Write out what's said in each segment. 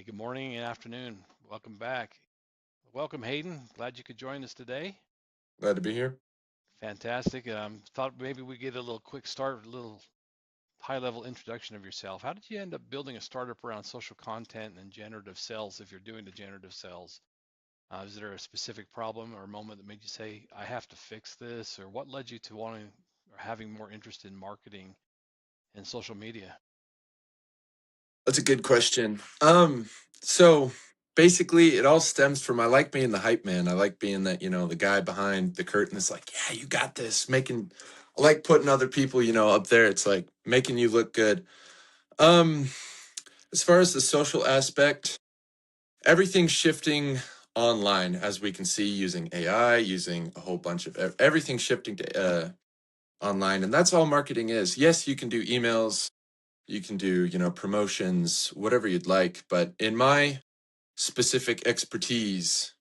Hey, good morning and afternoon. Welcome back. Welcome, Hayden. Glad you could join us today. Glad to be here. Fantastic. Thought maybe we get a little quick start, a little high-level introduction of yourself. How did you end up building a startup around social content and generative sales if you're doing the generative sales? Is there a specific problem or moment that made you say, I have to fix this? Or what led you to wanting or having more interest in marketing and social media? That's a good question. So basically it all stems from I like being the hype man. I like being that, the guy behind the curtain that's like, yeah, you got this. I like putting other people, up there. It's like making you look good. Um, as far as the social aspect, everything's shifting online as we can see using AI, using a whole bunch of everything shifting to online, and that's all marketing is. Yes, you can do emails, you can do, promotions, whatever you'd like. But in my specific expertise,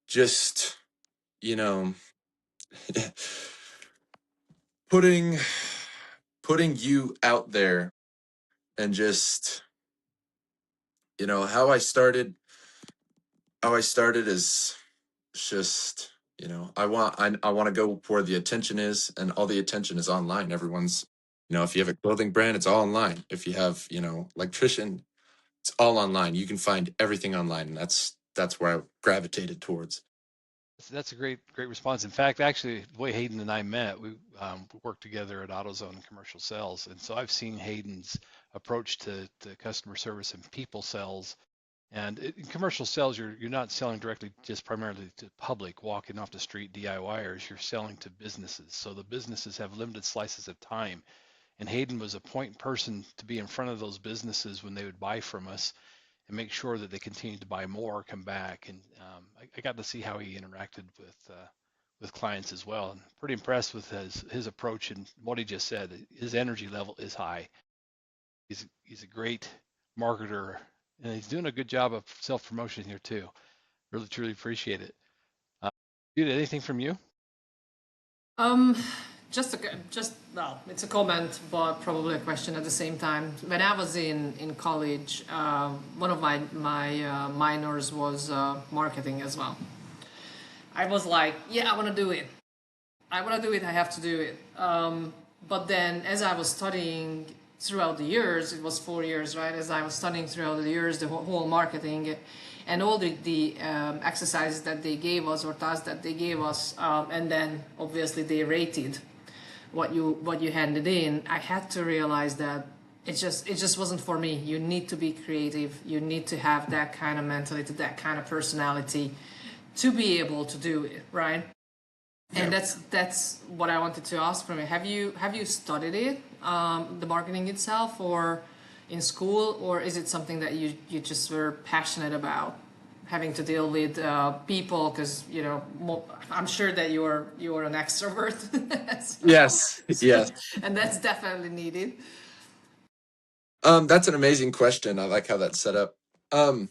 just, you know, putting putting you out there and just, how I started is just, I want to go where the attention is, and all the attention is online. Everyone's, if you have a clothing brand, it's all online. If you have, electrician, it's all online. You can find everything online, and that's where I gravitated towards. That's a great response. In fact, actually, the way Hayden and I met, we worked together at AutoZone Commercial Sales, and so I've seen Hayden's approach to customer service and people sales. And in commercial sales, you're not selling directly just primarily to public, walking off the street DIYers. You're selling to businesses. So the businesses have limited slices of time, and Hayden was a point person to be in front of those businesses when they would buy from us and make sure that they continued to buy more, come back. And I got to see how he interacted with clients as well. And pretty impressed with his approach and what he just said. His energy level is high. He's a great marketer, and he's doing a good job of self promotion here too. Really truly appreciate it. Uh, Dude, anything from you? Um, just well, it's a comment, but probably a question at the same time. When I was in college, one of my minors was marketing as well. I was like, yeah, I want to do it. I want to do it. I have to do it. But then, as I was studying throughout the years, it was 4 years, right? As I was studying throughout the years, the whole marketing and all the exercises that they gave us or tasks that they gave us, and then obviously they rated what you handed in. I had to realize that it just wasn't for me. You need to be creative. You need to have that kind of mentality, that kind of personality, to be able to do it, right? Yeah. And that's what I wanted to ask from you. Have you studied it, the marketing itself, or in school, or is it something that you just were passionate about, having to deal with people? Because I'm sure that you're an extrovert as well, Yes. Yes. and that's definitely needed. That's an amazing question. I like how that's set up. Um,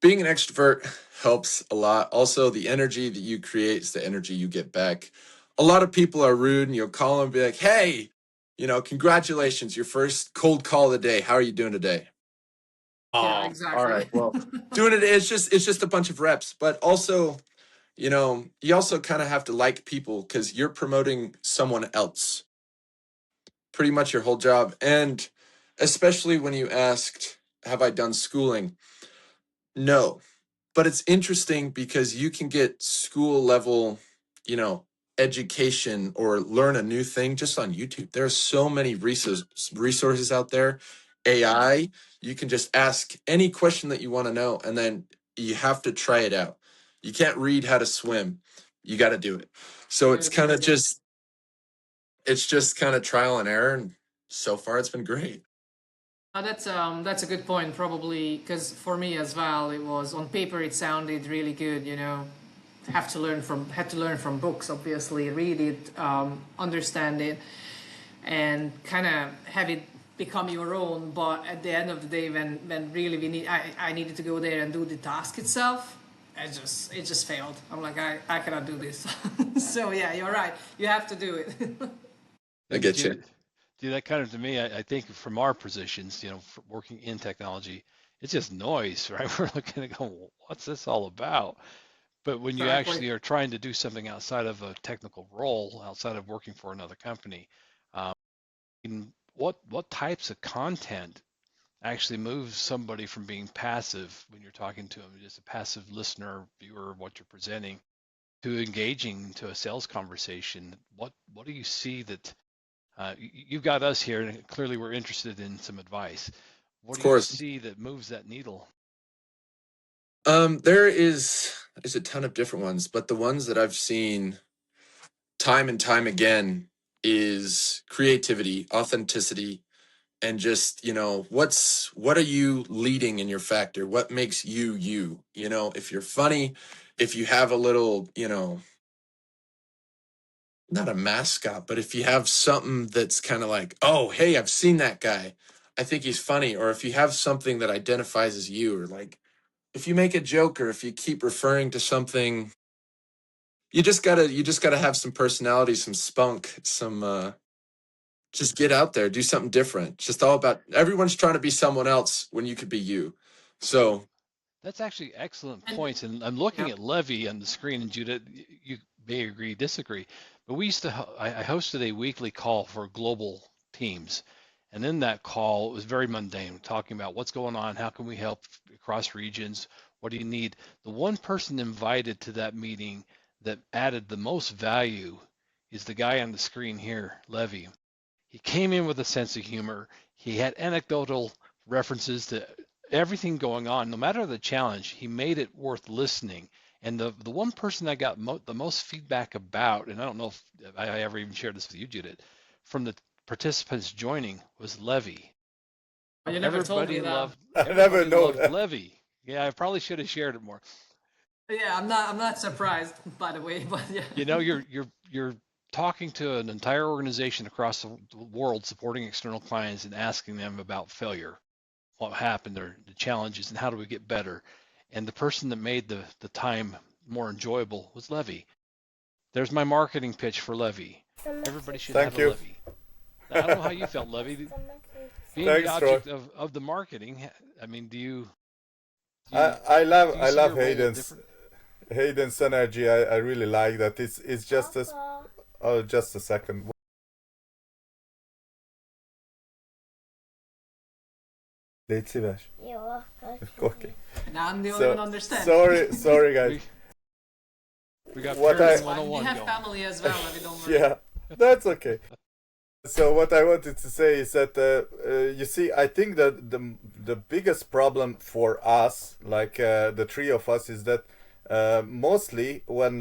Being an extrovert helps a lot. Also, the energy that you create is the energy you get back. A lot of people are rude, and you'll call them and be like, "Hey, congratulations, your first cold call of the day. How are you doing today?" Yeah, Oh, all exactly. right. Well, doing it, it's just a bunch of reps, but also, you also kind of have to like people because you're promoting someone else, pretty much your whole job. And especially when you asked, have I done schooling? No. But it's interesting because you can get school level, you know, education or learn a new thing just on YouTube. There are so many resources out there. AI, you can just ask any question that you want to know, and then you have to try it out. You can't read how to swim. You got to do it. So it's Good, kind of good. just it's just kind of trial and error, and so far it's been great. That's a good point, probably, because for me as well, it was on paper it sounded really good. Had to learn from books, obviously, read it, understand it, and kind of have it become your own. But at the end of the day, when really I needed to go there and do the task itself. It just failed. I'm like, I cannot do this. So yeah, you're right. You have to do it. I Did get you you. that kind of to me, I think from our positions, for working in technology, it's just noise, right? We're looking at go, what's this all about? But when you Exactly. actually are trying to do something outside of a technical role, outside of working for another company, what types of content actually moves somebody from being passive when you're talking to them, just a passive listener, viewer of what you're presenting, to engaging to a sales conversation? What do you see that you've got us here, and clearly we're interested in some advice. What Of do you course. see that moves that needle? There's a ton of different ones, but the ones that I've seen time and time again is creativity, authenticity, and just, what are you leading in your factor? What makes you you? If you're funny, if you have a little, not a mascot, but if you have something that's kind of like, oh, hey, I've seen that guy. I think he's funny. Or if you have something that identifies as you, or like if you make a joke, or if you keep referring to something, you just gotta have some personality, some spunk, just get out there, do something different. It's just all about everyone's trying to be someone else when you could be you. So That's actually excellent And points. And I'm looking yeah, at Levy on the screen, and Judith, you may agree, disagree, but we used to, I hosted a weekly call for global teams. And in that call, it was very mundane, talking about what's going on, how can we help across regions, what do you need? The one person invited to that meeting that added the most value is the guy on the screen here, Levy. He came in with a sense of humor. He had anecdotal references to everything going on. No matter the challenge, he made it worth listening. And the one person I got the most feedback about, and I don't know if I ever even shared this with you, Judith, from the participants joining was Levy. you never told me Everybody that. loved I never everybody know loved that. Levy. Yeah, I probably should have shared it more. Yeah, I'm not surprised, by the way, but yeah. You're talking to an entire organization across the world supporting external clients and asking them about failure, what happened, or the challenges, and how do we get better. And the person that made the time more enjoyable was Levy. There's my marketing pitch for Levy. Everybody should have Thank a you. Levy. Now, I don't know how you felt, Levy. Being the Thanks, Troy. object of the marketing, I mean, do I you I love do you I see love your role Hayden's different? Hayden's energy. I really like that. It's just as oh, just a second. Légy szíves. Okay. Now I'm the only one So who understands. sorry guys. We we got What parenting It's I fine. We 101 have going. family as well, if you don't worry. yeah, that's okay. So what I wanted to say is that you see, I think that the biggest problem for us, like the three of us, is that mostly when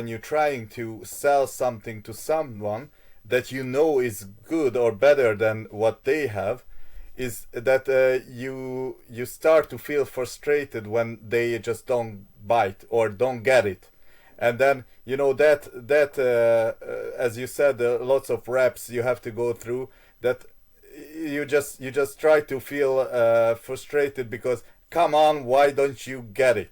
you're trying to sell something to someone that you know is good or better than what they have, is that you start to feel frustrated when they just don't bite or don't get it, and then as you said, lots of reps you have to go through that. You just try to feel frustrated because, come on, why don't you get it?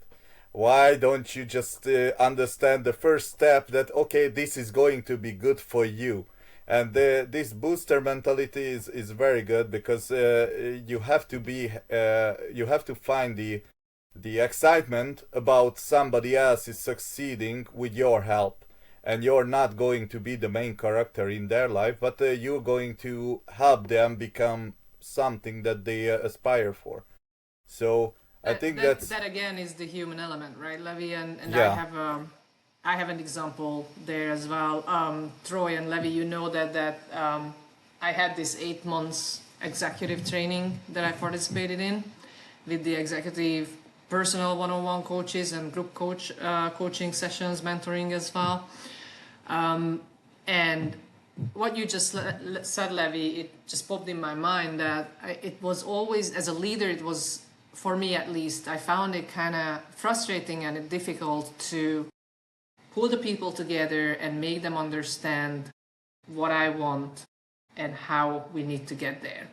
Why don't you just understand the first step, that okay, this is going to be good for you? And this booster mentality is very good, because you have to find the excitement about somebody else is succeeding with your help, and you're not going to be the main character in their life, but you're going to help them become something that they aspire for. So I That, think that that's that again is the human element, right, Levy? And yeah. I have an example there as well. Troy and Levy, you know that I had this 8 months executive training that I participated in with the executive personal one-on-one coaches and group coaching sessions, mentoring as well. And what you just said, Levy, it just popped in my mind that it was always, as a leader, it was, for me at least, I found it kind of frustrating and difficult to pull the people together and make them understand what I want and how we need to get there,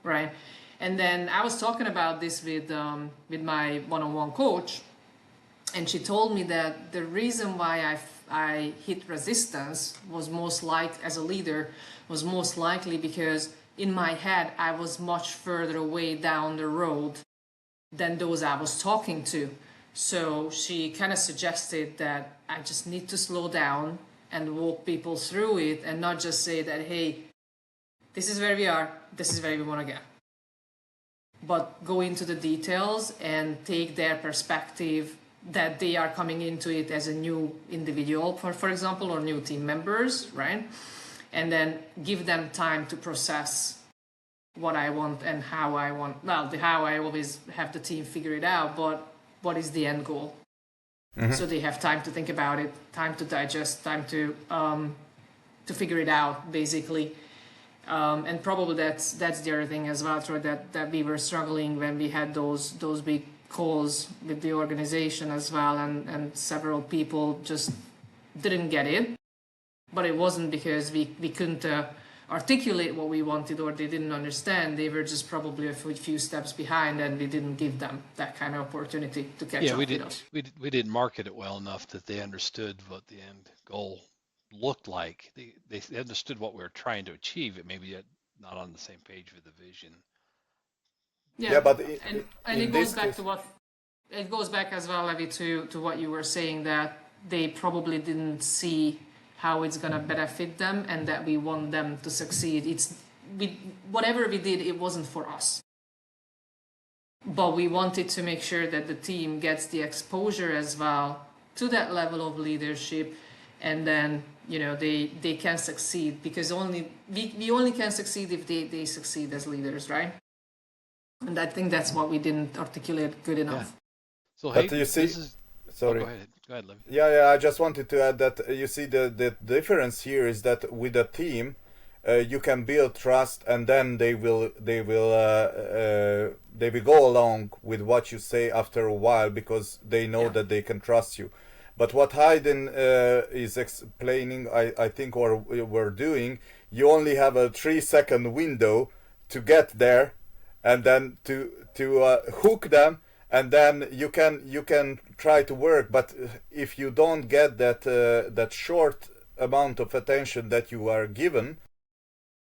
right? And then I was talking about this with my one-on-one coach, And she told me that the reason why I hit resistance was most like as a leader was most likely because in my head I was much further away down the road than those I was talking to. So she kind of suggested that I just need to slow down and walk people through it and not just say that, hey, this is where we are, this is where we want to get. But go into the details and take their perspective that they are coming into it as a new individual, for example, or new team members, right? And then give them time to process what I want and how I want. Well, the how I always have the team figure it out, but what is the end goal? So they have time to think about it, time to digest, time to figure it out, basically. And probably that's the other thing as well, Troy, that we were struggling when we had those big calls with the organization as well, and several people just didn't get it. But it wasn't because we couldn't articulate what we wanted or they didn't understand. They were just probably a few steps behind, and we didn't give them that kind of opportunity to catch up with us. We didn't market it well enough that they understood what the end goal looked like. They understood what we were trying to achieve. It maybe yet not on the same page with the vision. Yeah, but and it goes back to what it goes back as well, Levi, to what you were saying, that they probably didn't see how it's gonna benefit them and that we want them to succeed. Whatever we did, it wasn't for us. But we wanted to make sure that the team gets the exposure as well to that level of leadership, and then they can succeed, because we only can succeed if they succeed as leaders, right? And I think that's what we didn't articulate good enough. Yeah. So But Hayden, you see, sorry. go ahead, Levi. Yeah, I just wanted to add that you see the difference here is that with a team, you can build trust, and then they will go along with what you say after a while, because they know that they can trust you. But what Hayden is explaining, I think, or we're doing, you only have a 3-second window to get there, and then to hook them, and then you can try to work. But if you don't get that short amount of attention that you are given,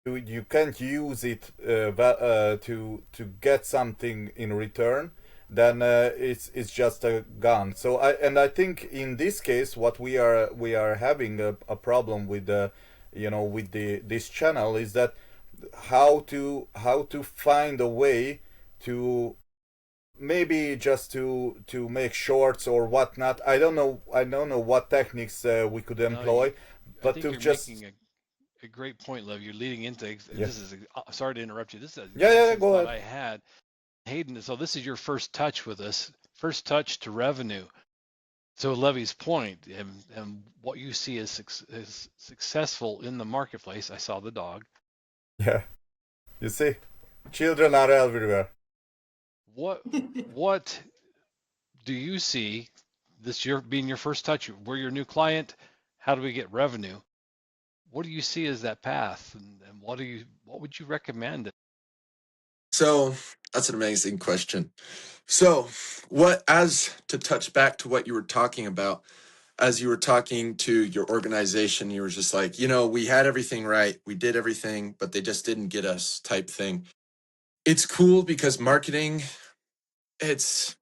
you can't use it to get something in return. Then it's just a gun. So I think in this case, what we are having a problem with this channel is that how to find a way to maybe just to make shorts or whatnot. I don't know what techniques we could employ, but I think to you're just making a great point, Lev. You're leading into Yeah. this is sorry to interrupt you. This is Yeah, same go thought ahead. I had. Hayden, so this is your first touch with us, first touch to revenue. So Levy's point, and what you see as successful in the marketplace. I saw the dog. Yeah, you see, children are everywhere. What do you see this year being your first touch? We're your new client. How do we get revenue? What do you see as that path, and what would you recommend? So that's an amazing question. So as to touch back to what you were talking about, as you were talking to your organization, you were just like, we had everything right, we did everything, but they just didn't get us type thing. It's cool because marketing, it's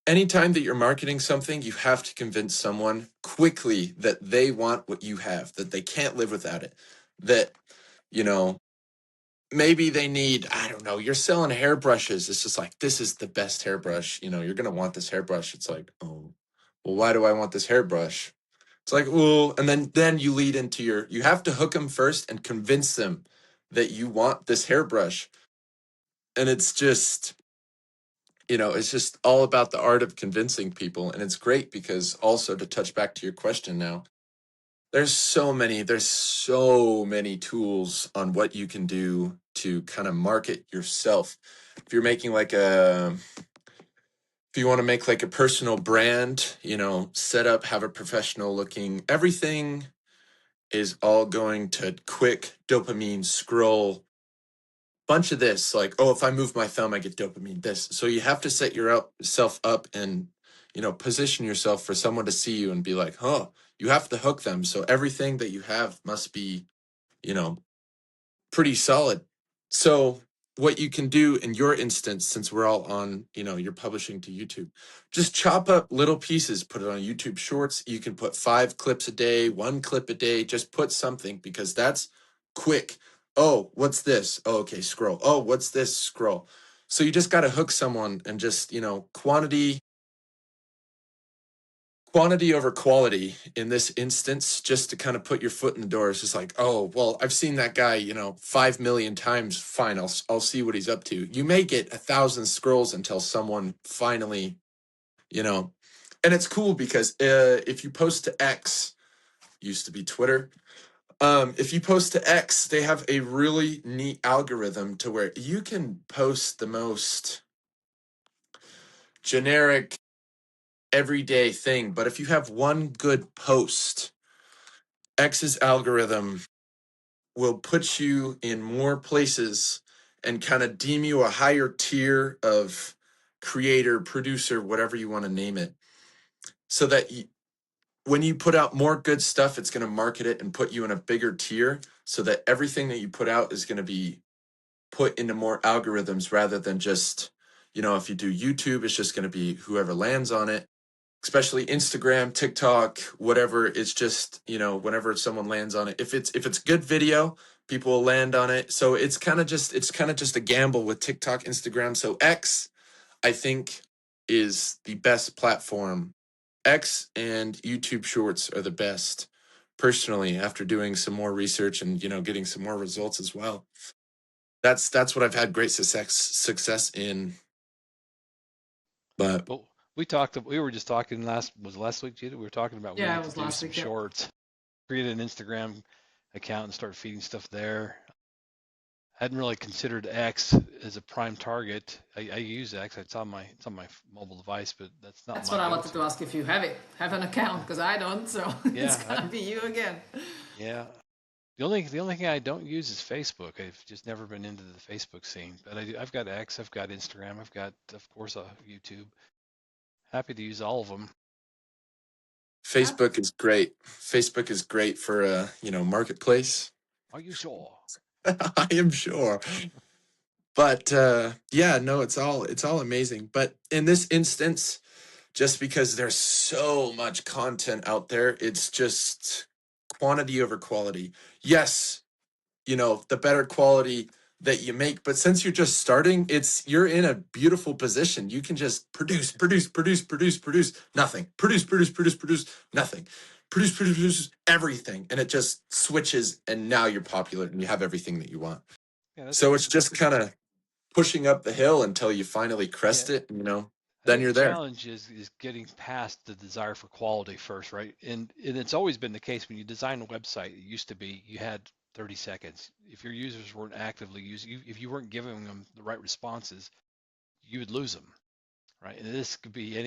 anytime that you're marketing something, you have to convince someone quickly that they want what you have, that they can't live without it, that, maybe they need, I don't know, you're selling hairbrushes. It's just like, this is the best hairbrush. You're going to want this hairbrush. It's like, oh, well, why do I want this hairbrush? It's like, well, and then you lead into you have to hook them first and convince them that you want this hairbrush. And it's just all about the art of convincing people. And it's great because also, to touch back to your question now, there's so many tools on what you can do to kind of market yourself. If you're making if you want to make like a personal brand, set up, have a professional looking, everything is all going to quick dopamine scroll. Bunch of this, like, oh, if I move my thumb, I get dopamine, this. So you have to set yourself up and, position yourself for someone to see you and be like, huh, you have to hook them. So everything that you have must be, you know, pretty solid. So what you can do in your instance, since we're all on, you're publishing to YouTube, just chop up little pieces, put it on YouTube Shorts. You can put 5 clips a day, 1 clip a day, just put something, because that's quick. Oh, what's this? Oh, okay, scroll. Oh, what's this? Scroll. So you just got to hook someone, and just, quantity over quality in this instance, just to kind of put your foot in the door. It's just like, oh, well, I've seen that guy, 5 million times. Fine, I'll see what he's up to. You may get 1,000 scrolls until someone finally, and it's cool because if you post to X, used to be Twitter. If you post to X, they have a really neat algorithm to where you can post the most generic everyday thing, but if you have one good post, X's algorithm will put you in more places and kind of deem you a higher tier of creator, producer, whatever you want to name it, so that when you put out more good stuff, it's going to market it and put you in a bigger tier, so that everything that you put out is going to be put into more algorithms, rather than just, if you do YouTube, it's just going to be whoever lands on it. Especially Instagram, TikTok, whatever. It's just, whenever someone lands on it, if it's good video, people will land on it. So it's kind of just a gamble with TikTok, Instagram. So X, I think, is the best platform. X and YouTube Shorts are the best, personally, after doing some more research and, getting some more results as well. That's what I've had great success in. But we were just talking last week, Gita? We were talking about we Yeah, need it to was do last some week. Yeah. shorts, create an Instagram account and start feeding stuff there. Hadn't really considered X as a prime target. I use X. It's on my mobile device, but that's not That's my what I wanted go-to. to ask if you have an account, because I don't, so it's Yeah, gonna be you again. yeah. The only thing I don't use is Facebook. I've just never been into the Facebook scene, but I've got X, I've got Instagram, I've got, of course, YouTube. Happy to use all of them. Facebook is great. Facebook is great for marketplace. Are you sure? I am sure. But yeah, no, it's all amazing. But in this instance, just because there's so much content out there, it's just quantity over quality. Yes, the better quality that you make, but since you're just starting, you're in a beautiful position. You can just produce nothing, produce nothing, produce everything, and it just switches, and now you're popular and you have everything that you want. Yeah, So it's just kind of pushing up the hill until you finally crest yeah. it, I then think the you're there. challenge is getting past the desire for quality first, right? And it's always been the case when you design a website. It used to be you had 30 seconds. If your users weren't actively using, if you weren't giving them the right responses, you would lose them, right? And this could be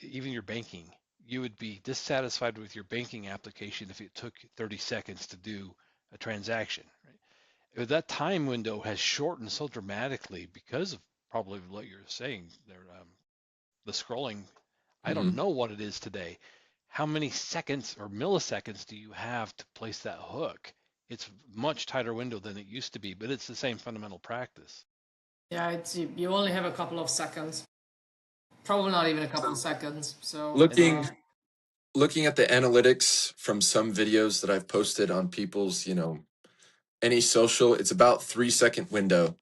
even your banking. You would be dissatisfied with your banking application if it took 30 seconds to do a transaction, right? If that time window has shortened so dramatically because of probably what you're saying there, the scrolling. I Mm-hmm. don't know what it is today. How many seconds or milliseconds do you have to place that hook? It's much tighter window than it used to be, but it's the same fundamental practice. Yeah, it's you only have a couple of seconds. Probably not even a couple of seconds. So Looking looking at the analytics from some videos that I've posted on people's, any social, it's about 3-second window.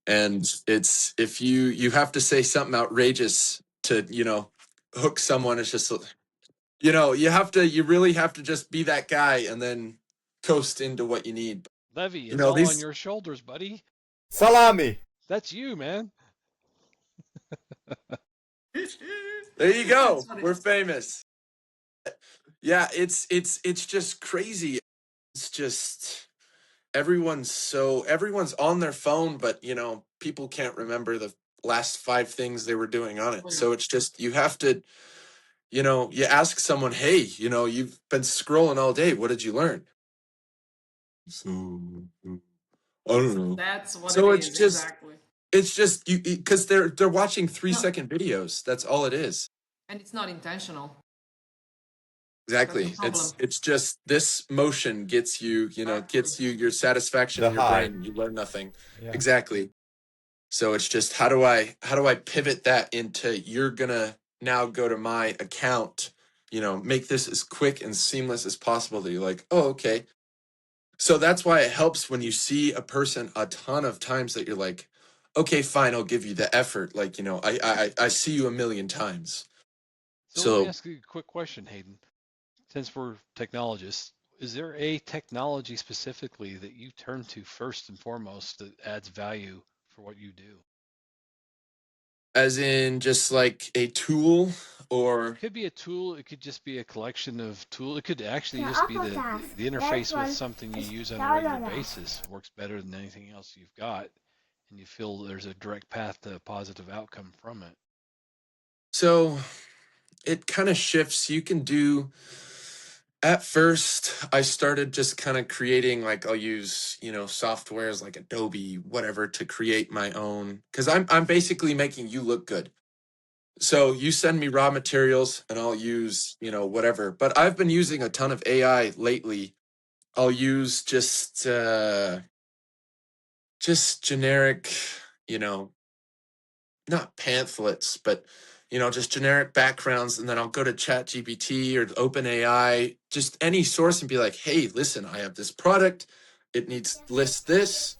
And it's, if you have to say something outrageous to, hook someone, it's just, you really have to just be that guy and then coast into what you need. Levy, it's all on These, your shoulders, buddy. Salami. That's you, man. there you go. funny. We're famous. Yeah, it's just crazy. It's just everyone's on their phone, but people can't remember the last 5 things they were doing on it. So it's just, you have to, you ask someone, hey, you've been scrolling all day, what did you learn? So I don't know. That's what So it is, exactly. it's just you, because they're watching 3 No, second videos. That's all it is. And it's not intentional. That's the Exactly. problem. It's just this motion gets you, gets you your satisfaction The in your high. brain. You learn nothing. Yeah. Exactly. So it's just how do I pivot that into you're gonna now go to my account, make this as quick and seamless as possible that you're like, oh, okay. So that's why it helps when you see a person a ton of times that you're like, okay, fine, I'll give you the effort. Like, I see you a million times. So let me So ask you a quick question, Hayden. Since we're technologists, is there a technology specifically that you turn to first and foremost that adds value for what you do? as in just like a tool or Could be a tool, it could just be a collection of tools. It could actually The just be upper the, task, the that interface with one something you is use on a regular Canada. basis works better than anything else you've got, and you feel there's a direct path to a positive outcome from it. so it kind of shifts. You can do at first I started just kind of creating like I'll use, softwares like Adobe, whatever, to create my own because I'm basically making you look good. So you send me raw materials and I'll use, whatever. But I've been using a ton of AI lately. I'll use just generic, you know, not pamphlets, but just generic backgrounds, and then I'll go to Chat GPT or OpenAI, just any source, and be like, "Hey, listen, I have this product. It needs list this,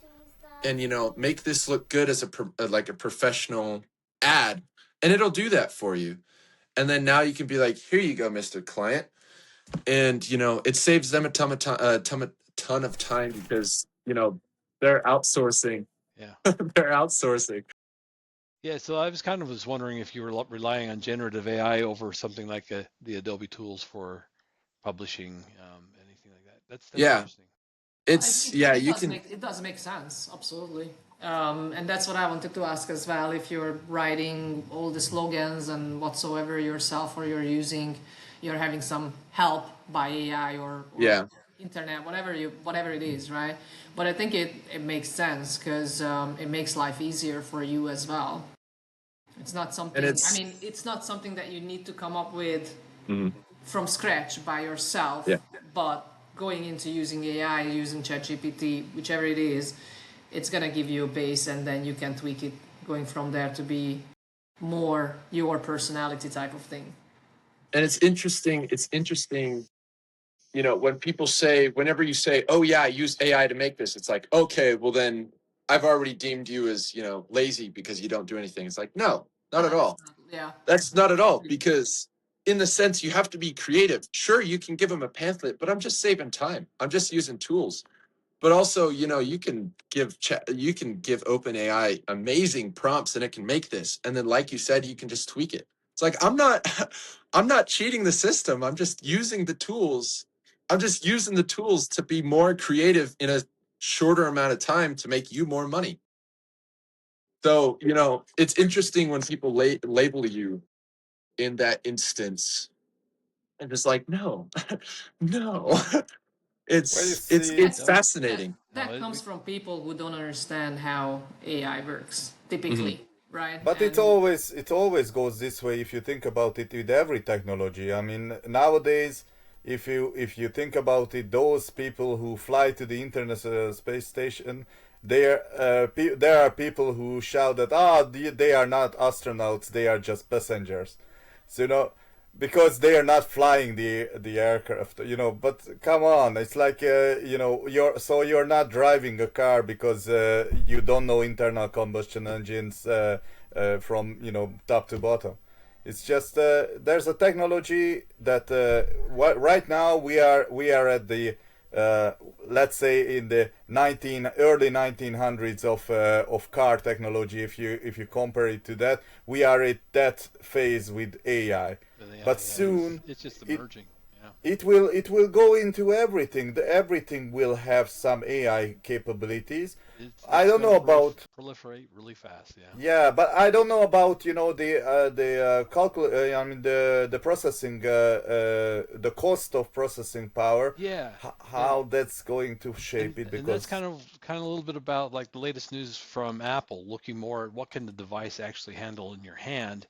and make this look good as like a professional ad," and it'll do that for you. And then now you can be like, "Here you go, Mister Client," and it saves them a ton of time because they're outsourcing. Yeah. They're outsourcing. Yeah, so I was kind of wondering if you were relying on generative AI over something like the Adobe tools for publishing, anything like that. That's Yeah, interesting. I it's think yeah. it You does can. make sense, absolutely. And that's what I wanted to ask as well. If you're writing all the slogans and whatsoever yourself, or you're having some help by AI or Yeah, internet, whatever it is, right? But I think it makes sense because it makes life easier for you as well. It's not and something. I it's mean, it's not something that you need to come up with mhm, from scratch by yeah. yourself, but going into using AI, using ChatGPT, whichever it is, it's gonna give you a base, and then you can tweak it going from there to be more your personality type of thing. And it's interesting. It's interesting. Whenever you say, "Oh yeah, I use AI to make this," it's like, okay, well then I've already deemed you as lazy because you don't do anything. It's like, no, not at That's all. not, yeah. That's not at all because in the sense you have to be creative. Sure, you can give them a pamphlet, but I'm just saving time. I'm just using tools. But also, you can give OpenAI amazing prompts and it can make this. And then like you said, you can just tweak it. It's like I'm not I'm not cheating the system. I'm just using the tools. I'm just using the tools to be more creative in a shorter amount of time to make you more money. So, it's interesting when people label you in that instance and just like, no, no. Well, you It's see, It it's does. That fascinating. No, that comes from people who don't understand how AI works, Mhm. typically, right? but And it always goes this way if you think about it with every technology. I mean, nowadays, if you think about it, those people who fly to the International Space Station, there are people who shout that they are not astronauts, they are just passengers. So because they are not flying the aircraft, but come on, it's like you're not driving a car because you don't know internal combustion engines from top to bottom. It's just there's a technology that right now we are at the uh, let's say in the early 1900s of car technology. If you compare it to that, we are at that phase with AI. yeah, But yeah, soon it's just it emerging. Yeah. it will go into everything. Everything will have some AI capabilities. I It's don't going know to about. proliferate really fast. Yeah. Yeah, but I don't know about I mean the processing the cost of processing power, Yeah. Yeah. how that's going to And shape it, and that's because kind of a little bit about like the latest news from Apple, looking more at what can the device actually handle in your hand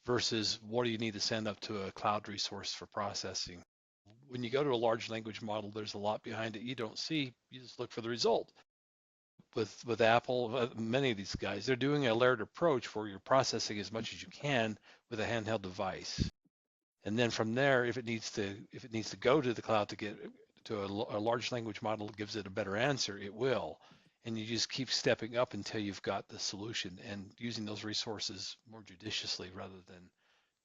versus what do you need to send up to a cloud resource for processing. When you go to a large language model, there's a lot behind it you don't see. You just look for the result. With Apple, many of these guys, they're doing a layered approach where you're processing as much as you can with a handheld device, and then from there, if it needs to go to the cloud to get to a large language model that gives it a better answer, it will. And you just keep stepping up until you've got the solution and using those resources more judiciously rather than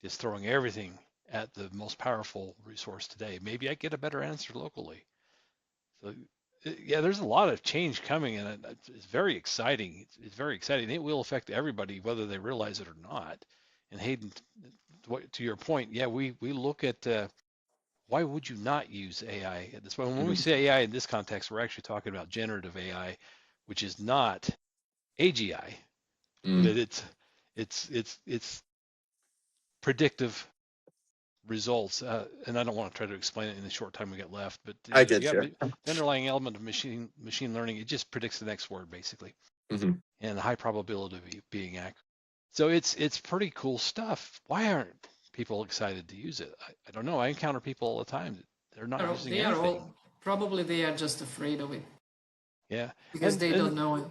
just throwing everything at the most powerful resource today. Maybe I get a better answer locally. So yeah, there's a lot of change coming, and it's very exciting. It's very exciting. It will affect everybody, whether they realize it or not. And Hayden, to your point, yeah, we look at why would you not use AI at this point? When we say AI in this context, we're actually talking about generative AI, which is not AGI, but it's predictive results. And I don't want to try to explain it in the short time we got left, but I you get have you. the underlying element of machine learning. It just predicts the next word basically, Mm-hmm. and the high probability of being accurate. So it's pretty cool stuff. Why aren't people excited to use it? I don't know. I encounter people all the time that they're not using They are anything. all probably they are just afraid of it Yeah, because and they don't know it.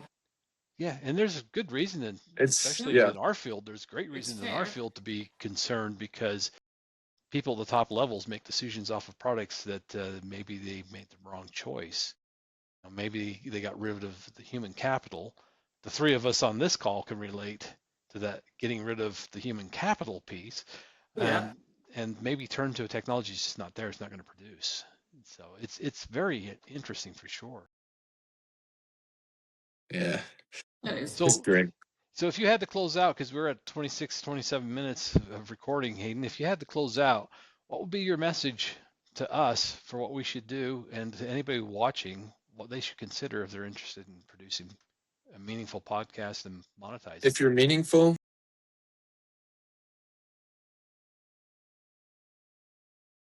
yeah, and there's a good reason, and It's especially yeah. in our field, there's great It's reason in our fair. field to be concerned because people at the top levels make decisions off of products that maybe they made the wrong choice. Maybe they got rid of the human capital. The three of us on this call can relate to that, getting rid of the human capital piece, Yeah, and maybe turn to a technology that's just not there. It's not going to produce. So it's very interesting for sure. Yeah. it is. It's So great. so if you had to close out, because we're at 26, 27 minutes of recording, Hayden, if you had to close out, what would be your message to us for what we should do, and to anybody watching, what they should consider if they're interested in producing a meaningful podcast and monetizing If it? you're meaningful,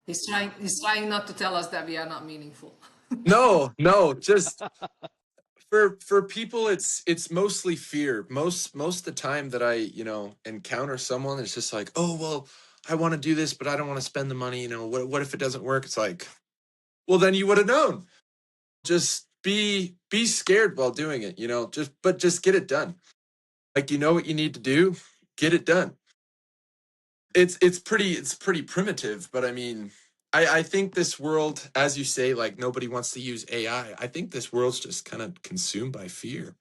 He's trying not to tell us that we are not meaningful. no, just for people, it's mostly fear. Most of the time that I encounter someone, it's just like, oh well, I want to do this, but I don't want to spend the money. What if it doesn't work? It's like, well, then you would have known. Just be scared while doing it. Just get it done. Like you know what you need to do, get it done. It's pretty primitive, but I mean, I think this world, as you say, like nobody wants to use AI. I think this world's just kind of consumed by fear.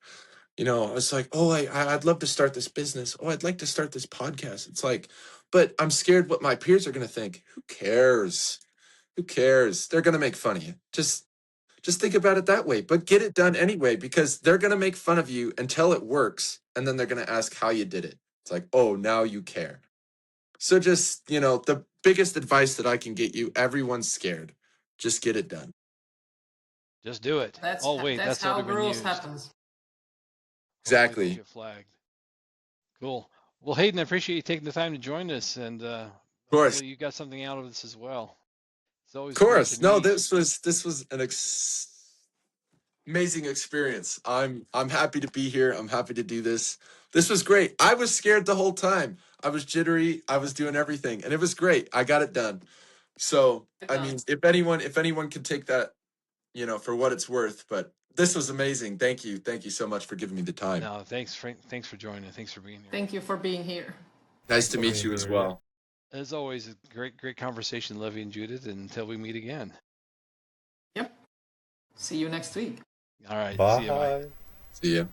It's like, oh, I'd love to start this business. Oh, I'd like to start this podcast. It's like, but I'm scared what my peers are gonna think. Who cares? Who cares? They're gonna make fun of you. Just think about it that way. But get it done anyway, because they're gonna make fun of you until it works, and then they're gonna ask how you did it. It's like, oh, now you care. So just, the biggest advice that I can get you, everyone's scared. Just get it done. Just do it. That's Oh, wait, that's that's how already been growth used. happens. Hopefully it don't Exactly. get flagged. Cool. Well, Hayden, I appreciate you taking the time to join us, and Of course. hopefully you got something out of this as well. It's Of always great to course. No, meet. this was an amazing experience. I'm happy to be here. I'm happy to do this. This was great. I was scared the whole time. I was jittery. I was doing everything, and it was great. I got it done. So, I mean, if anyone could take that, for what it's worth, but this was amazing. Thank you. Thank you so much for giving me the time. No, thanks, Frank. Thanks for joining. Thanks for being here. Thank you for being here. Nice Thanks to for meet being you as here. Yeah. well. As always, a great conversation, Levy and Judith. And until we meet again. Yep. See you next week. All right. See you. Bye. Bye. See ya.